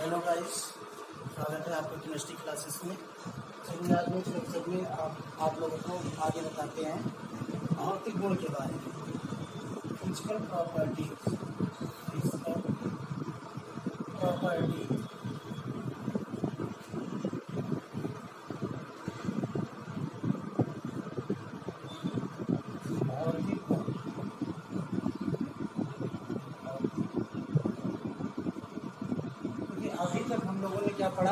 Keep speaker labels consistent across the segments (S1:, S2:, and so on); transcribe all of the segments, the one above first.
S1: Hello guys, स्वागत है आपके केमिस्ट्री क्लासेस में। चलिए आज नेक्स्ट लेक्चर में आप लोगों को आगे बताते हैं भौतिक गुण के बारे में। फिजिकल प्रॉपर्टी भौतिक गुण। क्योंकि अभी तक हम लोगों ने क्या पढ़ा,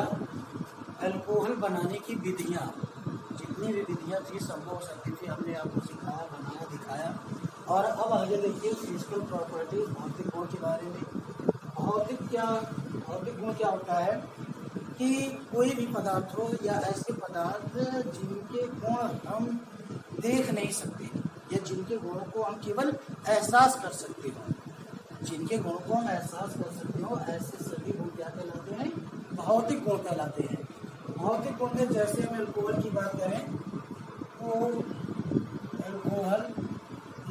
S1: अल्कोहल बनाने की विधियाँ, जितनी भी विधियाँ थी संभव शक्ति थी हमने आपको सिखाया, बनाया, दिखाया। और अब आगे देखिए फिजिकल प्रॉपर्टी भौतिक गुण के बारे में। भौतिक गुण क्या होता है कि कोई भी पदार्थ हो या ऐसे पदार्थ जिनके गुण हम देख नहीं सकते या जिनके गुणों को हम केवल एहसास कर सकते हो, जिनके गुणों को हम एहसास कर सकते हो, ऐसे सभी गुण क्या कहलाते हैं? भौतिक गुण कहलाते हैं। भौतिक गुण में जैसे हम अल्कोहल की बात करें तो अल्कोहल,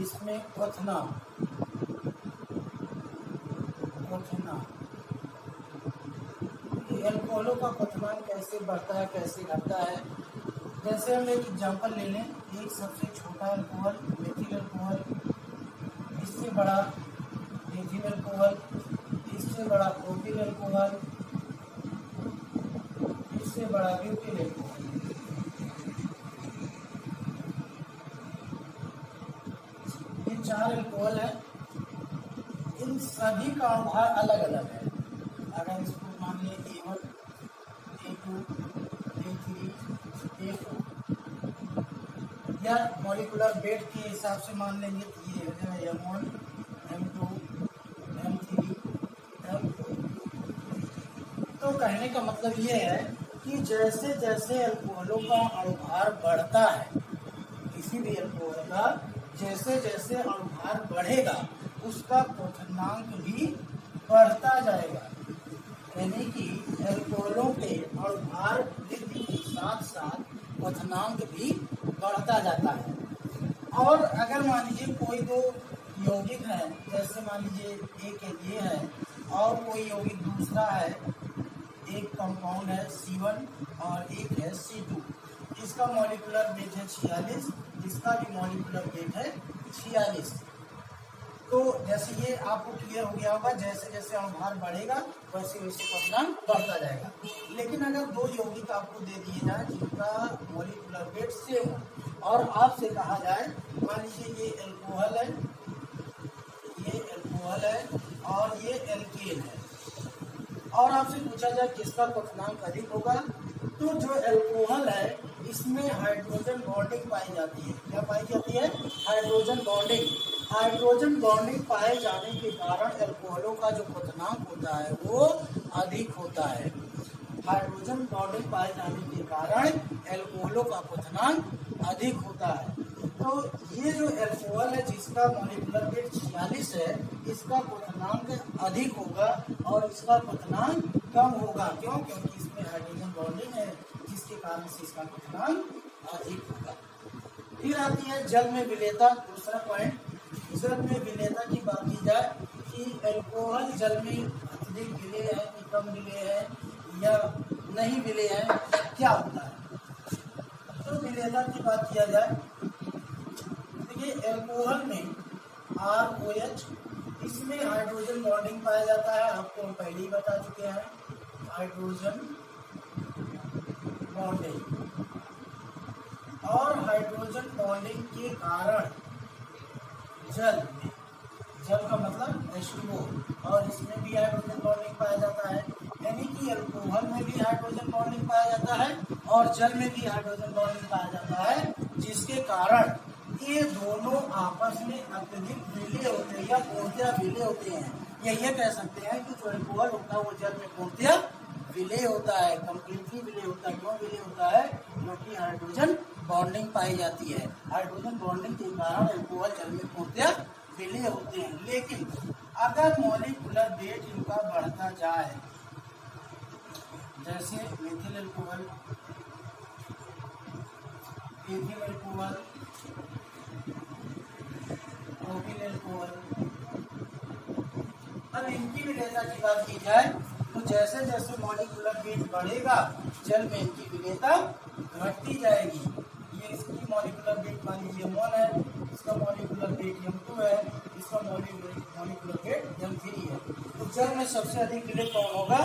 S1: इसमें क्वथना, अल्कोहलों का क्वथनांक कैसे बढ़ता है, कैसे घटता है। जैसे हम एक एग्जांपल ले लें, एक सबसे छोटा अल्कोहल मेथिल अल्कोहल, इससे बड़ा मेथिल अल्कोहल, इससे बड़ा प्रोपिल अल्कोहल, इससे बड़ा ब्यूटिल अल्कोहल। ये 4 अल्कोहल है। इन सभी का अणुभार अलग अलग है। अगर इसको मान लिया A1, A2, A3, A4 या मॉलिक्यूलर वेट के हिसाब से मान लेंगे तो ये हो जाएगा M1, M2, M3, M4। तो कहने का मतलब ये है कि जैसे जैसे अल्कोहलों का अणुभार बढ़ता है, किसी भी अल्कोहल का जैसे जैसे अणुभार बढ़ेगा उसका क्वथनांक भी बढ़ता जाएगा। यानी कि अल्कोहलों के अणुभार वृद्धि के साथ साथ क्वथनांक भी बढ़ता जाता है। और अगर मान लीजिए कोई दो यौगिक है, जैसे मान लीजिए एक ये है और कोई यौगिक दूसरा है, एक कंपाउंड है C1 और एक है C2, इसका मॉलिक्यूलर वेट है 46, इसका भी मॉलिक्यूलर वेट है 46। तो जैसे ये आपको क्लियर हो गया होगा, जैसे जैसे अणुभार बढ़ेगा वैसे वैसे क्वथनांक बढ़ता जाएगा। लेकिन अगर दो यौगिक आपको दे दिए जाए जिनका मॉलिक्यूलर वेट सेम हो और आपसे कहा जाए, मान लीजिए ये अल्कोहल है और ये एल्केन है, और आपसे पूछा जाए किसका क्वथनांक अधिक होगा, तो जो अल्कोहल है इसमें हाइड्रोजन बॉन्डिंग पाई जाती है। क्या पाई जाती है? Hydrogen bonding. हाइड्रोजन बॉन्डिंग पाए जाने के कारण अल्कोहलों का जो क्वथनांक होता है वो अधिक होता है। हाइड्रोजन बॉन्डिंग पाए जाने के कारण अल्कोहलों का क्वथनांक अधिक होता है। तो ये जो अल्कोहल है जिसका मॉलिक्यूलर वेट 46 है, इसका क्वथनांक अधिक होगा और इसका क्वथनांक कम होगा। क्यों? क्योंकि इसमें हाइड्रोजन बॉन्डिंग है, जिसके कारण से इसका क्वथनांक अधिक होगा। फिर आती है जल में विलेयता, दूसरा पॉइंट। जल में विलेयता की बात की जाए कि अल्कोहल जल में अत्यधिक विलेय है कि कम विलेय है या नहीं विलेय है, क्या होता है। तो विलेयता की बात किया जाए, देखिए अल्कोहल में ROH, इसमें हाइड्रोजन बॉन्डिंग पाया जाता है। आपको हम पहले ही बता चुके हैं, हाइड्रोजन बॉन्डिंग। और हाइड्रोजन बॉन्डिंग के कारण जल का मतलब H2O, और इसमें भी हाइड्रोजन बॉन्डिंग पाया जाता है। यानी कि अल्कोहल में भी हाइड्रोजन बॉन्डिंग पाया जाता है और जल में भी हाइड्रोजन बॉन्डिंग पाया जाता है, जिसके कारण ये दोनों आपस में अत्यधिक विलेय होते हैं या पूर्णतः विलेय होते हैं। या ये कह सकते हैं कि जो अल्कोहल होता है वो जल में पूर्णतः विलेय होता है, कंप्लीटली विलेय होता है। क्यों विलेय होता है? क्योंकि हाइड्रोजन बॉन्डिंग पाई जाती है। हाइड्रोजन बॉन्डिंग के कारण अल्कोहल जल में पूर्णतः विलेय होते हैं। लेकिन अगर मॉलिक्यूलर वेट इनका बढ़ता जाए, जैसे मेथिल अल्कोहल, प्रोपिल अल्कोहल, अब इनकी विलेयता की बात की जाए तो तो जैसे जैसे मॉलिक्यूलर वेट बढ़ेगा जल में इनकी विलेयता घटती जाएगी। ये इसकी मॉलिक्यूलर वेट मान लीजिए m1 है, इसका मॉलिक्यूलर वेट m2 है, इसका मॉलिक्यूलर वेट m3 है। तो जल में सबसे अधिक विलेय कौन होगा?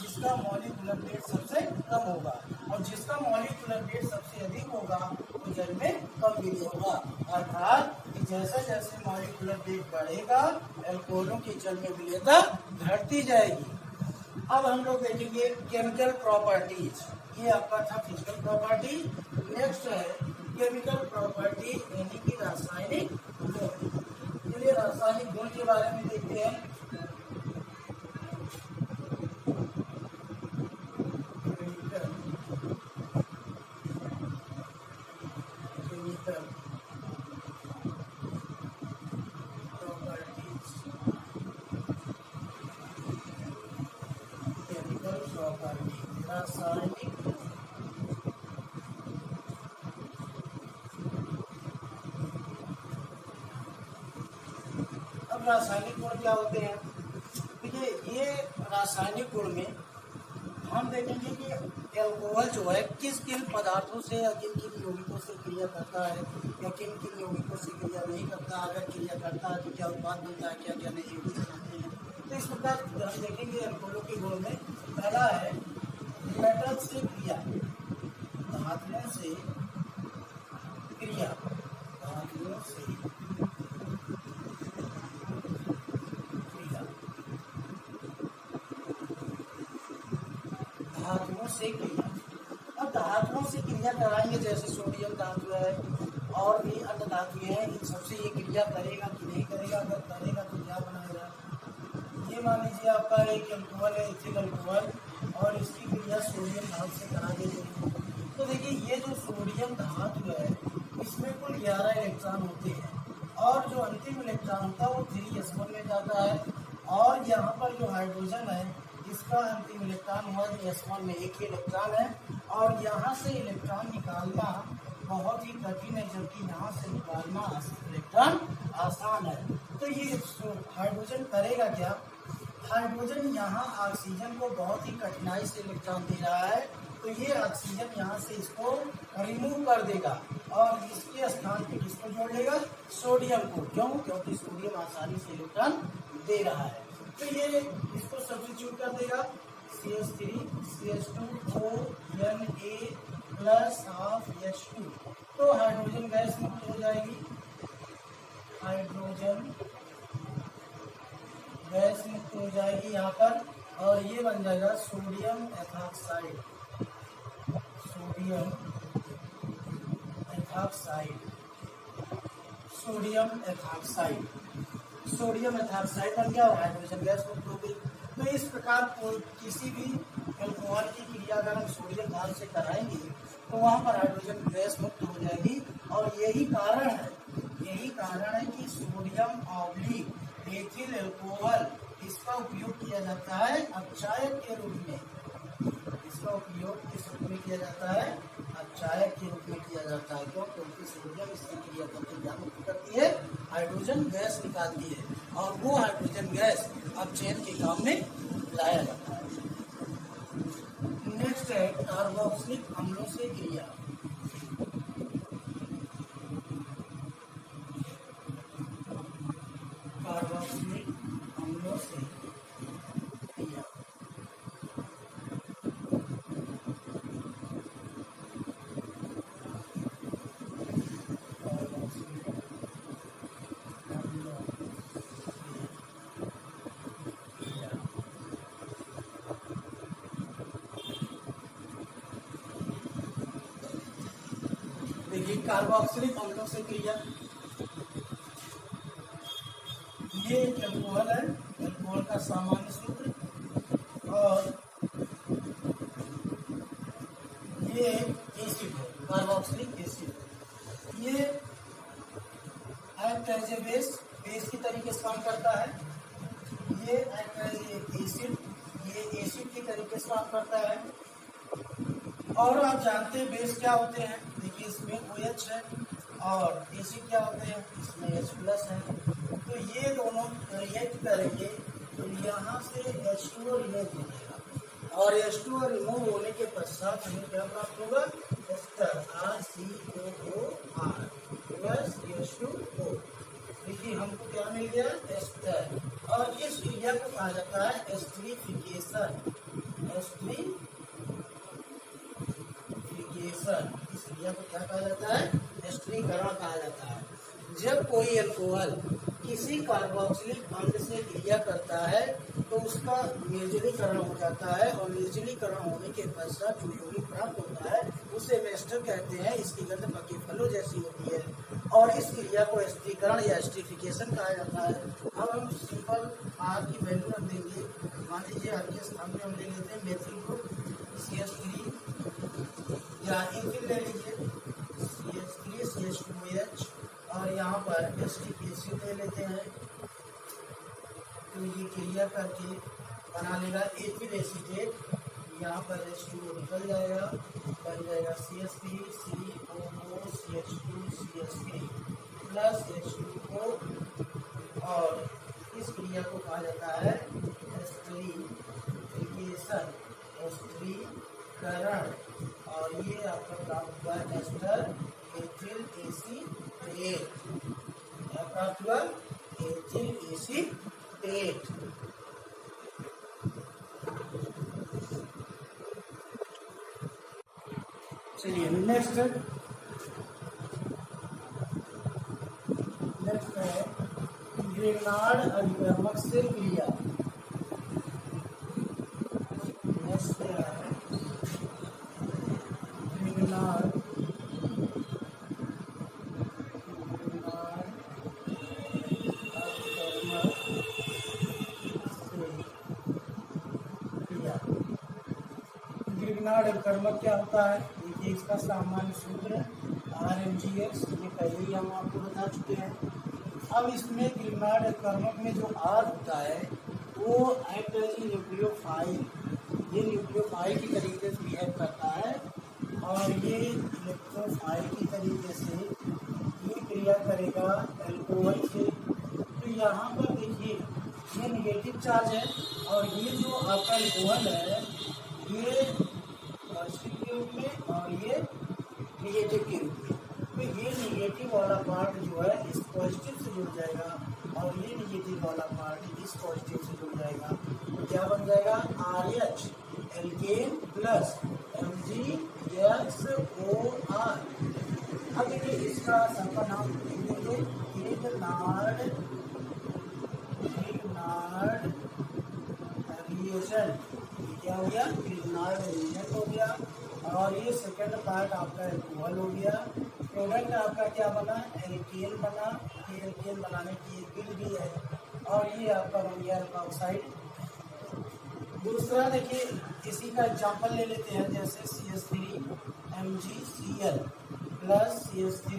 S1: जिसका मॉलिक्यूलर वेट सबसे कम होगा, और जिसका मॉलिक्यूलर वेट सबसे अधिक होगा वो जल में कम विलेय होगा। अर्थात कि जैसे जैसे मॉलिक्यूलर वेट बढ़ेगा अल्कोहलों की जल में विलेयता घटती जाएगी। अब हम लोग देखेंगे केमिकल प्रॉपर्टीज। ये आपका था फिजिकल प्रॉपर्टी। नेक्स्ट है केमिकल प्रॉपर्टी यानी कि रासायनिक गुण। चलिए रासायनिक गुण के बारे में देखते हैं। रासायनिक अब रासायनिक गुण क्या होते हैं? देखिए ये रासायनिक गुण में हम देखेंगे कि अल्कोहल जो है किन किन पदार्थों से या किन किन यौगिकों से क्रिया करता है या किन किन यौगिकों से क्रिया नहीं करता। अगर क्रिया करता है तो क्या उत्पाद बनता है, क्या क्या नहीं यौगिक बनाते हैं। तो इस प्रकार हम देखेंगे अल्कोहलों के गुण में पहला है मेटल से क्रिया, धातुओं से क्रिया, धातुओं से क्रिया, धातुओं से क्रिया। अब धातुओं से क्रिया कराएंगे, जैसे सोडियम धातु है और भी अन्य धातु हैं, इन सबसे ये क्रिया करेगा कि नहीं करेगा? अगर करेगा तो क्या बनाएगा? ये मान लीजिए आपका एक अल्कोहल है, इथिल अल्कोहल, और इसकी क्रिया सोडियम धातु से करा देंगे। तो देखिए ये जो सोडियम धातु है इसमें कुल 11 इलेक्ट्रॉन होते हैं, और जो अंतिम इलेक्ट्रॉन होता है वो 3s1 में जाता है, और यहाँ पर जो हाइड्रोजन है इसका अंतिम इलेक्ट्रॉन हुआ s1 में, एक ही इलेक्ट्रॉन है, और यहाँ से इलेक्ट्रॉन निकालना बहुत ही कठिन है, जबकि यहाँ से निकालना इलेक्ट्रॉन आसान है। तो ये हाइड्रोजन करेगा क्या? हाइड्रोजन यहाँ ऑक्सीजन को बहुत ही कठिनाई से इलेक्ट्रॉन दे रहा है, तो ये ऑक्सीजन यहाँ से इसको रिमूव कर देगा और इसके स्थान पे किसको जोड़ लेगा? सोडियम को। क्यों? क्योंकि सोडियम आसानी से इलेक्ट्रॉन दे रहा है, तो ये इसको सब्स्टिट्यूट कर देगा CH3 CH2 ONA plus half H2। तो हाइड्रोजन गैस मुक्त हो जाएगी, हाइड्रोजन गैस मुक्त हो जाएगी यहाँ पर, और ये बन जाएगा sodium ethoxide, sodium ethoxide, sodium ethoxide, sodium ethoxide बन गया और हाइड्रोजन गैस मुक्त हो गई। तो इस प्रकार किसी भी अल्कोहल की क्रिया अगर हम सोडियम धातु से कराएंगे तो वहाँ पर हाइड्रोजन गैस मुक्त हो जाएगी, और यही कारण है कि सोडियम ऑब्लिक एथिल अल्कोहल इसका उपयोग किया जाता है अपचायक के रूप में। इसका उपयोग किस रूप में किया जाता है? अपचायक के रूप में किया जाता है। क्यों? क्योंकि सोडियम इसकी क्रिया करके क्या मुक्त करती है? हाइड्रोजन गैस निकालती है, और वो हाइड्रोजन गैस अपचयन के काम में लाया जाता है। नेक्स्ट है कार्बोक्सिलिक अम्लों से क्रिया। कार्बोक्सिलिक अम्लों से क्रिया। देखिए कार्बोक्सिलिक अम्लों से क्रिया, ये एक अल्कोहल है, अल्कोहल का सामान्य सूत्र, और ये एसिड है, कार्बोक्सिलिक एसिड। ये एक्ट एज ए बेस की तरीके से काम करता है। ये एक्ट एज ए एसिड, ये एसिड की तरीके से काम करता है। और आप जानते हैं बेस क्या होते हैं? देखिए इसमें OH है, और एसिड क्या होते हैं? इसमें H+ है। तो ये दोनों रिएक्ट करेंगे तो यहाँ से H2O रिमूव हो जाएगा और H2O रिमूव होने के पश्चात हमें क्या प्राप्त होगा, एस्टर RCOOR प्लस H2O। देखिए हमको क्या मिल गया, एस्टर। और इस क्रिया को कहा जाता है एस्टरीफिकेशन। इस क्रिया को क्या कहा जाता है, एस्टरीकरण कहा जाता है। जब कोई अल्कोहल किसी कार्बोक्सिलिक अम्ल से क्रिया करता है तो उसका निर्जलीकरण हो जाता है और निर्जलीकरण होने के पश्चात जो यौगिक प्राप्त होता है उसे एस्टर कहते हैं। इसकी गंध पके फलों जैसी होती है और इस क्रिया को एस्टरीकरण या एस्टरीफिकेशन कहा जाता है। अब हम सिंपल आर की वैल्यू रख देंगे। मान लीजिए आर के स्थान में हम ले लेते हैं मेथिल ग्रुप CH3 या इथिल ले लीजिए CH3 CH2OH और यहाँ पर एसिटिक एसिड ले लेते हैं। तो ये क्रिया करके बना लेगा एथिल एसीटेट। यहाँ पर H2O निकल जाएगा, बन जाएगा CH3 COO CH2 CH3 plus H2O और इस क्रिया को कहा जाता है एस्टरीफिकेशन, एस्टरीकरण। और ये आपका प्राप्त हुआ एस्टर एथिल एसीटेट। क्या प्राप्त हुआ, एथिल एसीटेट। चलिए नेक्स्ट है ग्रिग्नार्ड अभिकर्मक से क्रिया। नेक्स्ट क्या है, ग्रिग्नार्ड ग्रिग्नार्ड अभिकर्मक क्या होता है, देखिए इसका सामान्य सूत्र RMGX, ये पहले ही हम आपको बता चुके हैं। अब इसमें ग्रिग्नार्ड अभिकर्मक में जो R होता है वो एक्ट एज न्यूक्लियोफाइल, ये न्यूक्लियोफाइल की तरीके से बिहेव करता है और ये इलेक्ट्रोफाइल की तरीके से ये क्रिया करेगा अल्कोहल से। तो यहाँ पर देखिए ये निगेटिव चार्ज है और ये जो आपका अल्कोहल है ये पॉजिटिव के रूप में और ये निगेटिव के रूप में। तो ये निगेटिव वाला पार्ट जो है इस पॉजिटिव से जुड़ जाएगा और ये निगेटिव वाला पार्ट इस पॉजिटिव से जुड़ जाएगा। तो क्या बन जाएगा, RH एल्केन प्लस MgSOR। अब देखिए इसका सबका नाम लिखेंगे ग्रिग्नार्ड रिएजेंट। क्या हो गया, ग्रिग्नार्ड रिएजेंट हो गया। और ये सेकंड पार्ट आपका अल्कोहल हो गया। प्रोडक्ट आपका क्या बना, एल्केन बना। ये एल्केन बनाने की एक बिल भी है और ये आपका बन गया अल्कोक्साइड। दूसरा देखिए इसी का एग्जांपल ले लेते हैं, जैसे CH3 MgCl plus CH3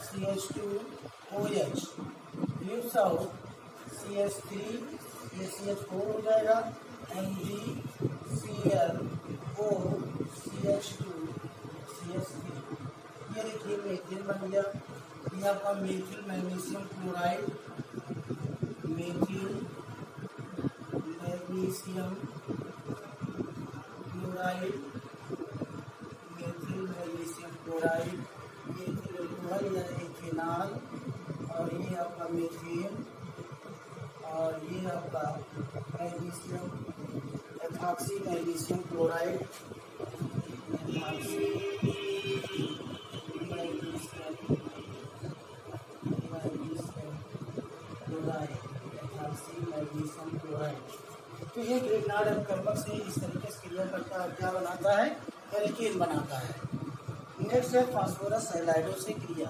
S1: CH2OH gives out CH3, ये CH4 हो जाएगा, MgCl O CH2 CH3। ये देखिए मेथिल बन गया। ये आपका methyl magnesium chloride, methyl magnesium chloride, methyl magnesium chloride, methyl alcohol या इथेनॉल और ये आपका मेथेन और ये आपका magnesium ethoxy magnesium chloride, magnesium chloride. तो ये ग्रिग्नार्ड अभिकर्मक से इस तरीके से क्रिया करता है, क्या बनाता है, एल्केन बनाता है। नेक्स्ट है फास्फोरस हैलाइडों से क्रिया।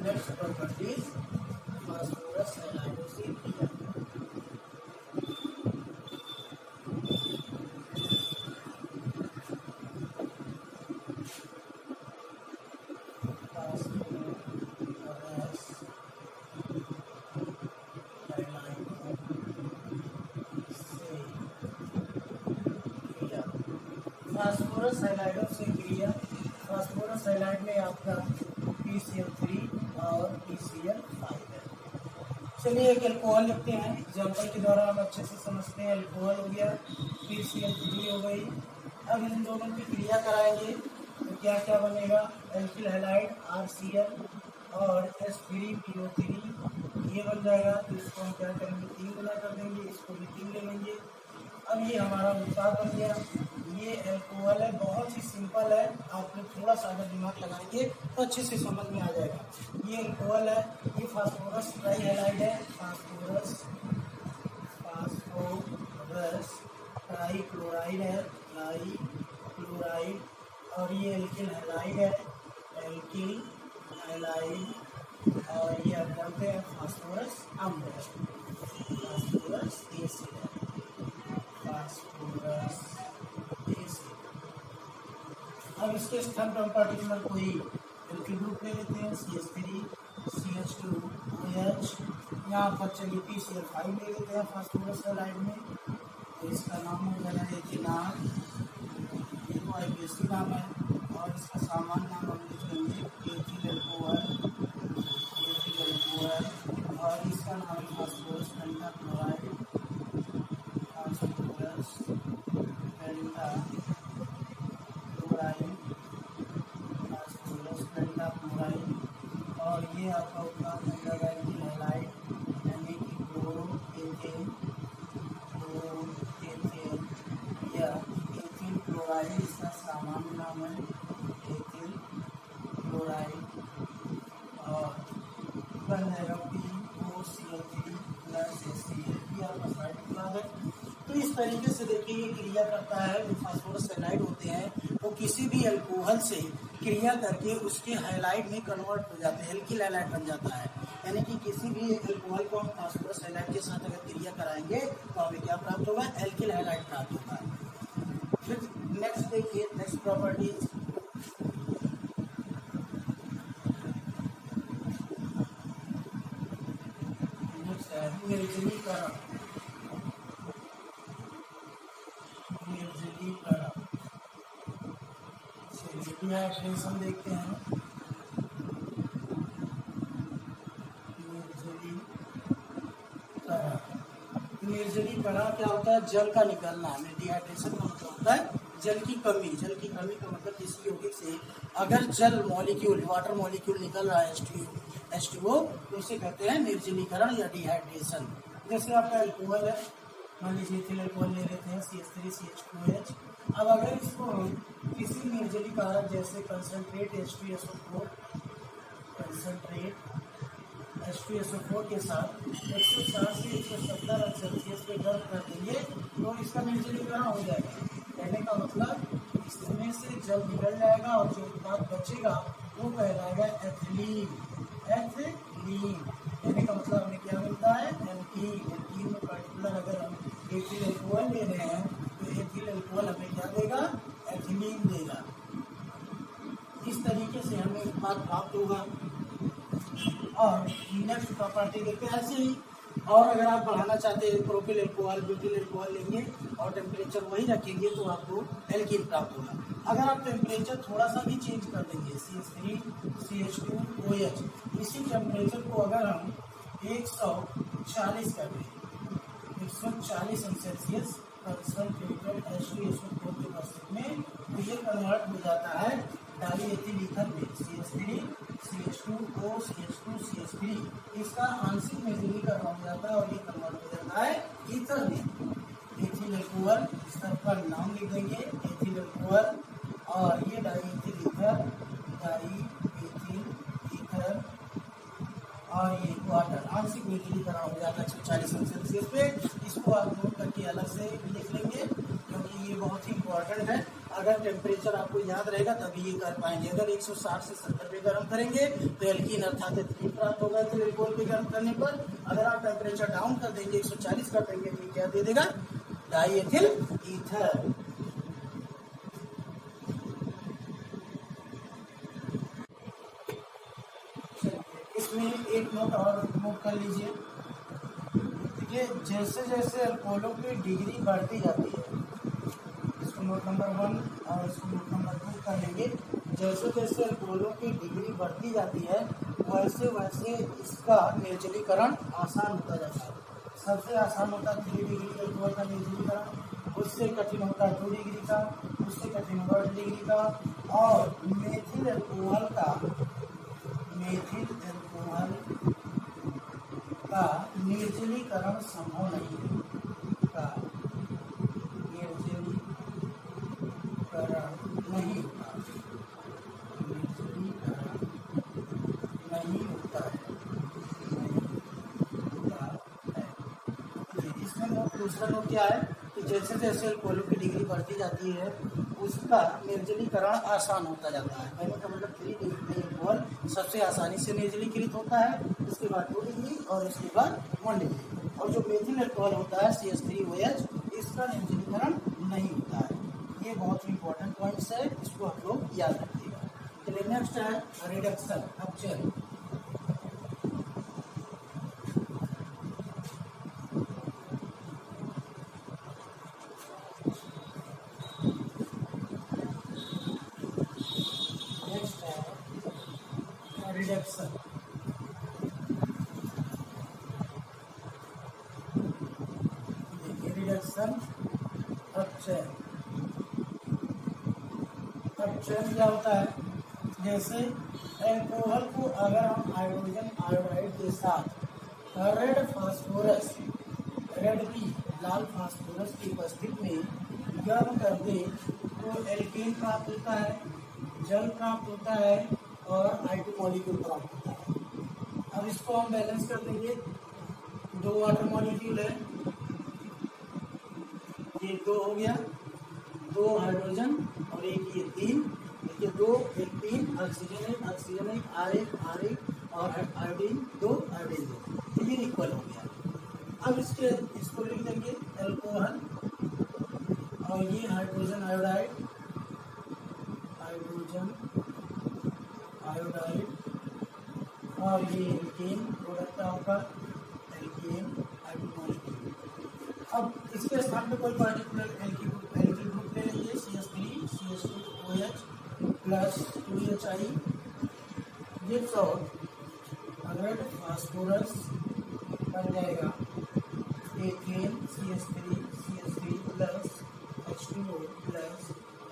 S1: नेक्स्ट प्रॉपर्टीज फास्फोरस हैलाइडों से क्रिया। फास्फोरस हैलाइडों से क्रिया। फास्फोरस हैलाइड में आपका PCl3 और PCl5 है। चलिए एक एल्कोहल लिखते हैं, एग्जाम्पल के द्वारा हम अच्छे से समझते हैं। एल्कोहल हो गया, फिर CL3 हो गई। अब इन दोनों की क्रिया कराएंगे तो क्या क्या बनेगा, एल्किल हैलाइड RCl और H3PO3 ये बन जाएगा। तो इसको हम क्या करेंगे, 3 गुना कर देंगे, इसको भी 3 ले लेंगे। अब ये हमारा उत्पाद बन गया। ये एल्कोहल है, बहुत ही सिंपल है, आप लोग थोड़ा सा अगर दिमाग लगाएंगे तो अच्छे से समझ में आ जाएगा। ये एल्कोहल है, ये फास्फोरस ट्राईहैलाइड है, फास्फोरस ट्राईक्लोराइड है, ट्राईक्लोराइड। और ये एल्किल हैलाइड है, एल्किल हैलाइड। और ये आप जानते हैं फास्फोरस अम्ल है, फास्फोरस एसिड है, फास्फोरस एसिड। अब इसके स्थान पर हम पर्टिकुलर कोई एल्किल ग्रुप ले लेते हैं, CH3 CH2OH। यहाँ पर चलिए PCl5 ले लेते हैं फास्फोरस हैलाइड में, तो इसका नाम हो जाएगा एथिनाल, ये तो IUPAC नाम है। और इसका सामान्य नाम हम लिख लेंगे एथिल अल्कोहल, और इसका नाम है फास्फोरस पेंटाक्लोराइड, फास्फोरस पेंटाक्लोराइड। और ये आपका उत्पाद बन जाएगा एल्किल हैलाइड, यानी कि क्लोरोएथेन या एथिल क्लोराइड, इसका सामान्य नाम है एथिल क्लोराइड। और बन जाएगा POCl3 + HCl, ये आपका साइड उत्पाद है। तो इस तरीके से देखिए ये क्रिया करता है। जो फास्फोरस हैलाइड होते हैं वो किसी भी अल्कोहल से क्रिया करके उसके हैलाइड में कन्वर्ट हो जाते हैं, एल्किल हैलाइड बन जाता है। यानी कि किसी भी अल्कोहल को हम फास्फोरस हैलाइड के साथ अगर क्रिया कराएंगे तो हमें क्या प्राप्त होगा, एल्किल हैलाइड प्राप्त होगा। फिर नेक्स्ट देखिए, नेक्स्ट प्रॉपर्टीज। नेक्स्ट है निर्जलीकरण। डिहाइड्रेशन देखते हैं, निर्जलीकरण क्या होता है, जल का निकलना है। डिहाइड्रेशन का मतलब होता है जल की कमी। जल की कमी का मतलब किसी यौगिक से अगर जल मॉलिक्यूल, वाटर मॉलिक्यूल निकल रहा है H2O, तो उसे कहते हैं निर्जलीकरण या डिहाइड्रेशन। जैसे आपका एल्कोहल है, मान लीजिए एथिल अल्कोहल ले लेते हैं, CH3 CH2OH। अब अगर इसको हम किसी निर्जली कारक जैसे कंसनट्रेट H2SO4 के साथ 160 से 170 सेल्सियस पे गर्म कर देंगे तो इसका निर्जलीकरण हो जाएगा। कहने का मतलब इसमें से जल निकल जाएगा और जो उत्पाद बचेगा वो कहलाएगा एथिलीन। कहने का मतलब हमें क्या मिलता है, एल्कीन में पर्टिकुलर अगर हम एथिल अल्कोहल ले रहे हैं तो एथिल अल्कोहल हमें क्या देगा, एथिलीन देगा। इस तरीके से हमें उत्पाद प्राप्त होगा। और नेक्स्ट प्रॉपर्टी देखते हैं ऐसे ही। और अगर आप बढ़ाना चाहते हैं प्रोपिल अल्कोहल, ब्यूटिल अल्कोहल लेंगे और टेम्परेचर वही रखेंगे तो आपको एल्कीन प्राप्त होगा। अगर आप टेम्परेचर थोड़ा सा भी चेंज कर देंगे, CH3 CH2OH, इसी टेम्परेचर को अगर हम 140 कर दें, 140 सेल्सियस कंसंट्रेटेड H2SO4 के उपस्थिति में, तो ये कन्वर्ट हो जाता है डाईएथिल ईथर में, CH3 CH2O CH2 CH3। इसका आंशिक निर्जलीकरण हो जाता है और ये कन्वर्ट हो जाता है ईथर में। एथिल अल्कोहल, इसका पर नाम लिख देंगे एथिल अल्कोहल, और ये डाईएथिल ईथर, और ये वाटर आंशिक निर्जलीकरण हो जाता है 140 सेल्सियस पे। इसको आप नोट करके अलग से लिख लेंगे क्योंकि ये बहुत ही इंपॉर्टेंट है। अगर टेम्परेचर आपको याद रहेगा तभी ये कर पाएंगे। अगर 160 से 70 पे गर्म करेंगे तो एल्कीन अर्थात एथिलीन प्राप्त होगा एथिल अल्कोहल पे गर्म करने पर। अगर आप टेम्परेचर डाउन कर देंगे, 140 कर देंगे, तो क्या दे देगा, डाईएथिल ईथर। इसमें एक नोट और नोट कर लीजिए, देखिए जैसे जैसे अल्कोहलों की डिग्री बढ़ती जाती है, इसको नोट नंबर 1 और इसको नोट नंबर 2 कर लेंगे। जैसे जैसे अल्कोहलों की डिग्री बढ़ती जाती है वैसे वैसे इसका निर्जलीकरण आसान होता जाता है। सबसे आसान होता है 3 डिग्री अल्कोहल का निर्जलीकरण, उससे कठिन होता है 2 डिग्री का, उससे कठिन होगा 8 डिग्री का, और मेथिल अल्कोहल का निर्जलीकरण संभव नहीं है। का निर्जलीकरण नहीं होता, निर्जलीकरण नहीं होता है, इसमें दूसरा नोट क्या है कि जैसे जैसे अल्कोहल की डिग्री बढ़ती जाती है उसका निर्जलीकरण आसान होता जाता है। कहने का मतलब 3 डिग्री अल्कोहल सबसे आसानी से निर्जलीकृत होता है, उसके बाद 2 डिग्री और उसके बाद 1 डिग्री। और जो मेथिल अल्कोहल होता है CH3OH, इसका निर्जलीकरण नहीं होता है। ये बहुत इंपॉर्टेंट पॉइंट्स है, इसको आप लोग याद रखिएगा। चलिए नेक्स्ट है रिडक्शन अपचयन। रिडक्शन देखिए, रिडक्शन अपचयन। अपचयन क्या होता है? जैसे अल्कोहल को अगर हम हाइड्रोजन आयोडाइड के साथ रेड फास्फोरस, रेड पी लाल फास्फोरस की उपस्थिति में गर्म कर दे तो एल्केन प्राप्त होता है, जल प्राप्त होता है और I2 मॉलिक्यूल प्राप्त होता है। अब इसको हम बैलेंस कर देंगे। 2 वाटर मॉलिक्यूल है, ये 2 हो गया, 2 हाइड्रोजन और एक ये 3, देखिए 2 एक 3, ऑक्सीजन एक R1 और आयोडीन 2 तो ये इक्वल हो गया। अब इसको लिख देंगे अल्कोहल और ये हाइड्रोजन आयोडाइड, और ये एल्केन प्रोडक्ट आपका एल्केन I2 मॉलिक्यूल। अब इसके स्थान पे कोई पार्टिकुलर एल्किल ग्रुप ले लीजिए, CH3 CH2OH plus 2HI gives out red phosphorus, बन जाएगा ethane CH3 plus H2O plus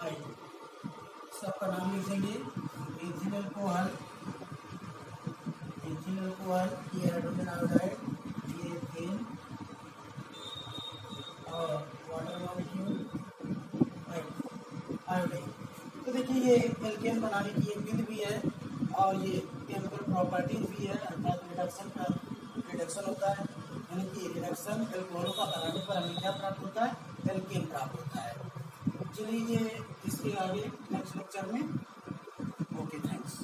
S1: I2। सबका नाम लिख देंगे। एथिल अल्कोहल, ये हाइड्रोजन आयोडाइड, ये एथेन और वाटर मॉलिक्यूल आयोडीन। तो देखिए ये एल्केन बनाने की एक विधि भी है और ये केमिकल प्रॉपर्टीज भी है, अर्थात रिडक्शन होता है, यानी कि रिडक्शन अल्कोहलों का बनाने पर हमें क्या प्राप्त होता है? एल्केन प्राप्त होता है। चलिए इसके आगे नेक्स्ट लेक्चर में। Okay, thanks.